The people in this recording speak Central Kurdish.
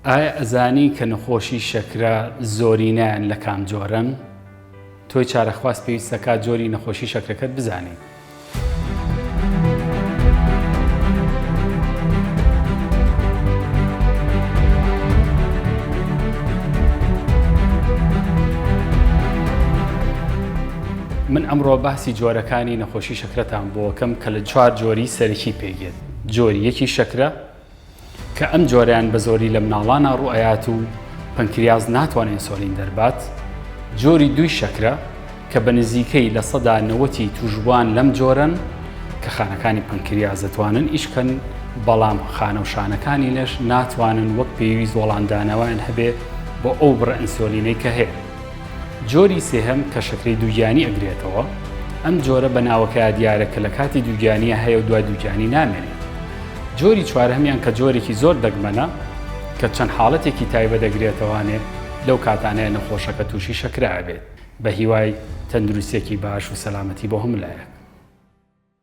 ئایا ئەزانی کە نەخۆشی شەکرە زۆرینەیان لە کام جۆرن؟ تۆی چارەخواست پێویستەکە جۆری نەخۆشی شەکرەکەت بزانی. من ئەمڕۆ باسی جۆرەکانی نەخۆشی شەکرەتان بۆکەم کە لە 4 جۆری سەرەکی پێگێت. جۆری یەکی شەکرە کە ئەم جۆریان بە زۆری لە مناڵانە ڕوئەیات و پەنکریاز ناتوانێت ئینسۆلین دەربات. جۆری دوی شەکرە کە بە نزیکەی لە 90% توشبووان لەم جۆرن کە خانەکانی پەنکریاز دەتوانن ئیشکەن، بەڵام خانە و شانەکانی لەش ناتوانن وەک پێویست وەڵامدانەوەیان هەبێ بۆ ئەو بڕە ئینسۆلینەی کە هەیە. جۆری سێهەم کە شەکرەی دووگیانی ئەگرێتەوە. ئەم جۆرە بە ناوەکەیە دیارە کە لە کاتی دووگیانیە هەیە و دوای دووگیانی نامێنێت. جۆری چوارهەمیان کە جۆرێکی زۆر دەگمەنە کە چەند حاڵەتێکی تایبەت دەگرێتەوانێ لەو کاتانەیە نەخۆشەکە تووشی شەکرە ئەبێت بە هیوای تەندروستێکی باش و سەلامەتی بۆ هەملایەک.